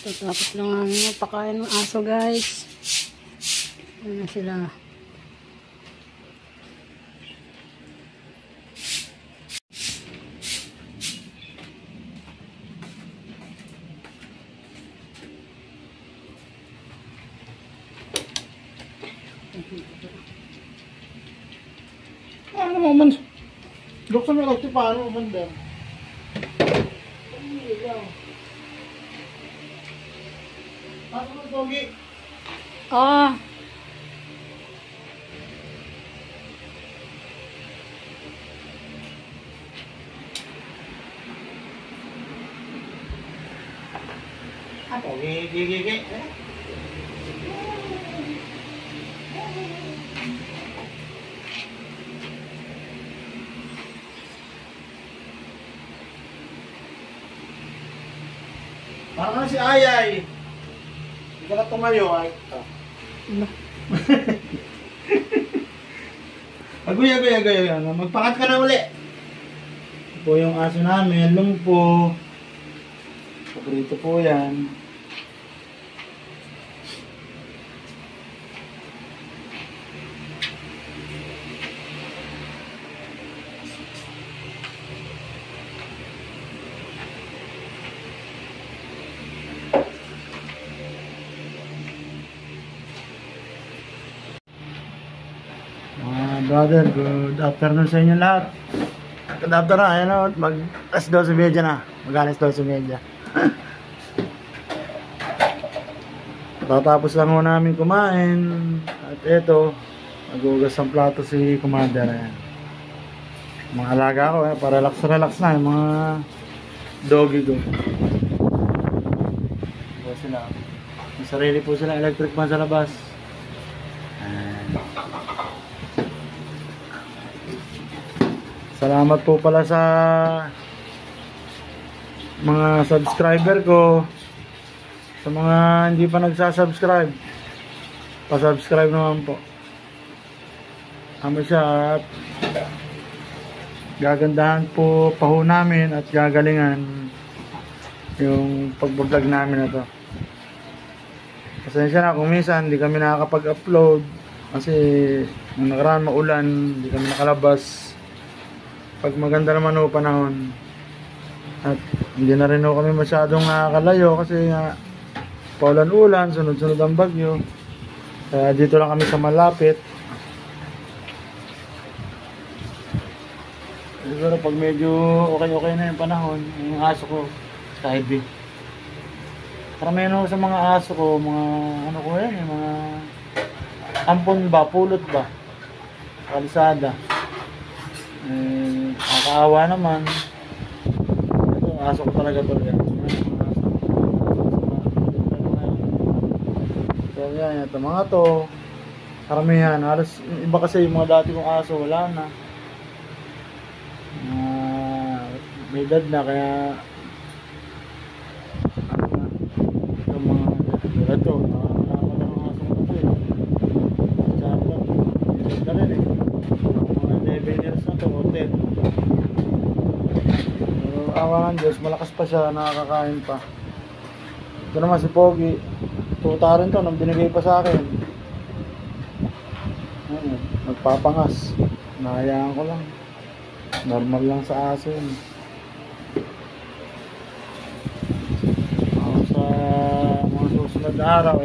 Tatapos lang namin pakain ng aso, guys. Ayan na sila. Ano mo man? Luksan mo lang paano mo man ba? Ano mo Togi? Oh. Ako, gigi. Parang si Ayay. Hindi ka na tumayo, ay. Agoy. Magpakat ka na uli. Ito po yung aso namin, lumpo. Paborito po yan. Brother, good afternoon sa inyo lahat. Good afternoon, ayan o, mag-alas 12:30 na. Mag-alas 12:30. Tatapos lang ho namin kumain. At eto, mag-ugas ang plato si Commander. Ayan. Mga alaga ko, para relax na yung mga doggy ko. Po sila. May sarili po sila electric fan sa labas. Salamat po pala sa mga subscriber ko. Sa mga hindi pa nagsasubscribe, pa-subscribe naman po. Kami siya at gagandahan po pa ho namin at gagalingan yung pag-vlog namin na to. Pasensya na kung minsan hindi kami nakakapag-upload kasi nung nakaraan maulan, hindi kami nakalabas. Pag maganda naman ho panahon at hindi na rin ho kami masyadong nakakalayo kasi paulan-ulan, sunod-sunod ang bagyo. Kaya dito lang kami sa malapit. Siguro pag medyo okay na yung panahon, yung aso ko sa Ivy. Karamihan ho sa mga aso ko, mga ano ko yan, yung mga ampon ba, pulot ba, kalisada. Nakakaawa naman. Ito, aso ko talaga to yan. So yan, ito mga to karamihan, halos iba kasi yung mga dati kong aso, wala na. May edad na kaya ito mga ito, nakakalaman ng aso ko to ito rin eh. 11 years na to, o 10. Pero awa ng Diyos, malakas pa siya, nakakakain pa. Ito naman si Pogi, tuta rin to, nang binigay pa sa akin. Nagpapangas. Nahayaan ko lang. Normal lang sa aso yun. Sa mga susunod na araw,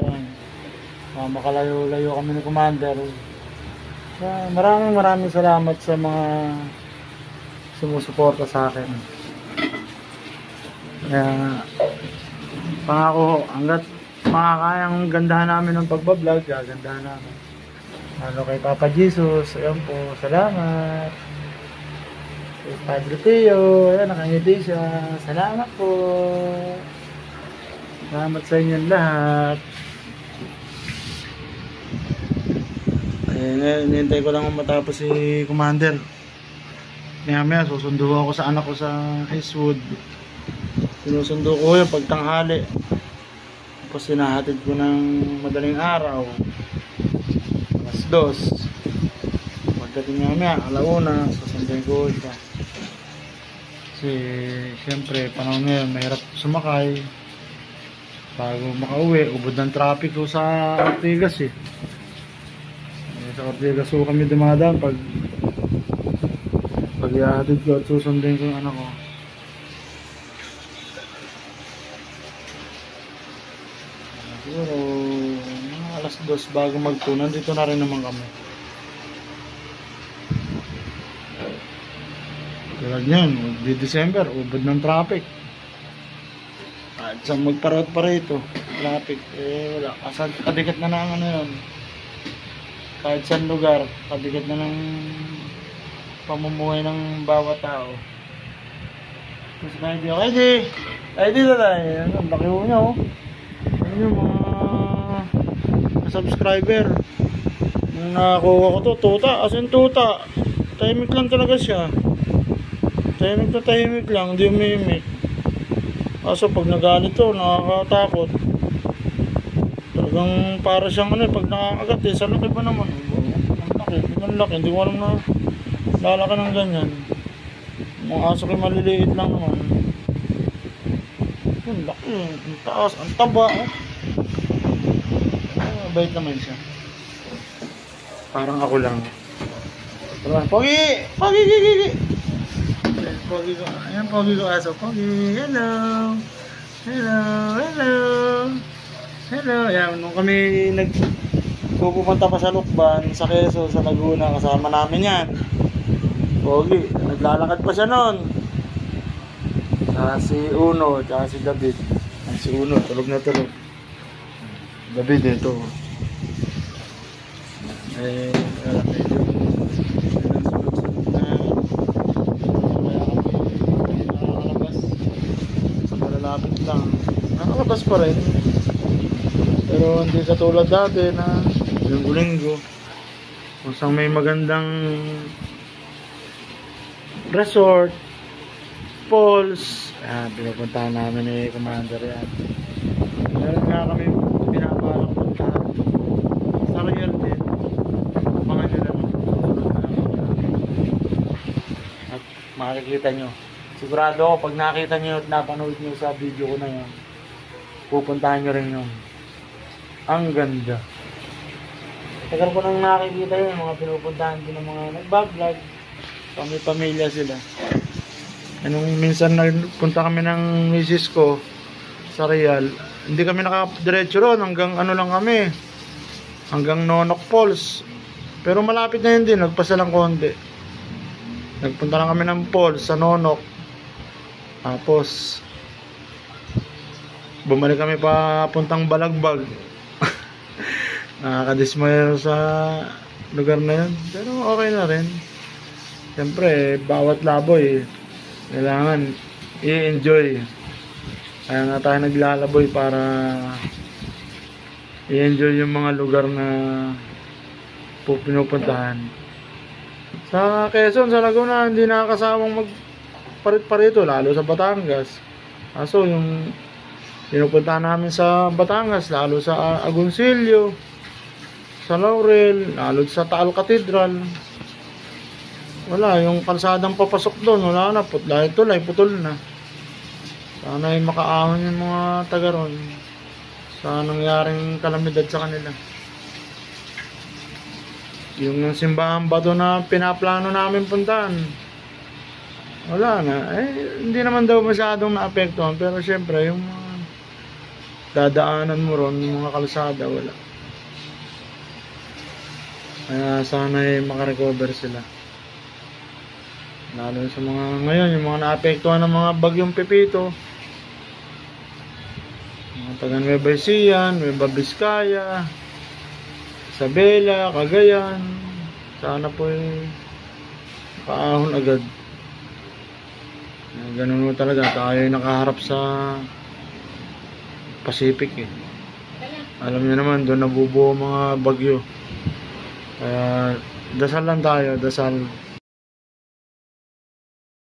makalayo-layo kami ni Commander. Maraming salamat sa mga sumusuporta sa akin. Kaya pangako, hanggat makakayang gandahan namin ng pagbablog, gagandahan namin. Lalo kay Papa Jesus, ayan po, salamat. Kay Padre Teo, ayan, nakangiti siya. Salamat po. Salamat sa inyong lahat. Hinihintay ko lang matapos si Commander. Maya susundo ako sa anak ko sa Eastwood. Sinusundo ko yun pag tanghali. Tapos sinahatid ko ng madaling araw. Alas 2. Pagdating mamaya, alauna, susunduin ko siya. Kasi syempre panahon ngayon mahirap sumakay. bago makauwi. Ubod ng traffic ko sa Ortigas eh. Sa Ortigas ko kami dumadaan pag ihahatid ko at susundin ko yung anak ko. Siguro mga alas 2 bago magtunan, dito na rin naman kami. Tulad nyan, di December, ubod ng traffic. At sa magparot pa rito, traffic, wala. Kadikat na ng ano yun. Kahit saan lugar, kadikat na ng pamumuhay ng bawat tao. Mas kahit di ako, ay di na tayo. Ang laki mo niya, oh. Ano yung mga subscriber. Nung nakakuha ko to, tuta. As in tuta. Tahimik lang talaga siya. Tahimik lang, hindi umimik. Kaso pag nagalit to, nakakatakot. Talagang para siyang ano, pag nakakagat eh, sa laki ba naman? Ang laki, hindi ko alam na lalaki ng ganyan. Mga aso kayo maliliit lang naman. Ang laki, ang taas, ang taba. Bait naman siya. Parang ako lang. Pogi! Pogi! Pogi ko. Ayan, pogi ko aso. Pogi, hello! Hello! Ayan, nung kami pupunta pa sa Lukban, sa Quezon, sa Laguna, kasama namin yan. Pogi, naglalakad pa siya nun. Si Uno, tsaka si David. Si Uno, tulog na tulog. David, ito. Medyo sulog-sulog na. Kaya kami nakakalabas. Sa malalapit lang. Nakakalabas pa rin. Pero hindi katulad dati na linggo-linggo. Kung saan may magandang resort, falls, pinupuntahan namin ni Commander yan. Meron nga kami pinapalang puntahan sa Royal din. Mga nyo lang at makikita nyo. Sigurado ako pag nakita nyo at napanood nyo sa video ko na yun, pupuntahan nyo rin yun. Ang ganda. Tagal ko nang nakikita yun, mga pinupuntahan din ng mga nagbablog. Pamilya sila. Anong minsan nagpunta kami ng misis ko sa Real, hindi kami nakadiretso ron, hanggang ano lang kami, hanggang Nonok Falls. Pero malapit na yun din, nagpasa lang konti. Nagpunta lang kami ng falls sa Nonok. Tapos bumalik kami pa puntang Balagbag. Nakakadismaya sa lugar na yun, pero okay na rin. Siyempre, bawat laboy kailangan i-enjoy. Kaya nga tayo naglalaboy para i-enjoy yung mga lugar na pinupuntahan. Sa Quezon, sa Laguna, hindi nakakasawang magparit-parito, lalo sa Batangas. Kaso yung pinupuntahan namin sa Batangas, lalo sa Agoncillo, sa Laurel, lalo sa Taal Cathedral, wala, yung kalsadang papasok doon, wala na, dahil tulay, putol na. Sana ay makaahon yung mga taga ron sa nangyaring kalamidad sa kanila. Yung simbahan ba doon na pinaplano namin puntahan, wala na, hindi naman daw masyadong naapektuhan, pero syempre yung mga dadaanan mo ron, yung mga kalsada, wala. Kaya sana ay makarecover sila. Lalo sa mga ngayon, yung mga naapektuhan ng mga bagyong Pepito, mga taga Nueva Ecija, Nueva Vizcaya, Isabela, Cagayan. Sana po paahon agad. Ganun mo talaga, tayo nakaharap sa Pacific eh. Alam niyo naman, doon nabubuo mga bagyo. Kaya dasal lang tayo, dasal.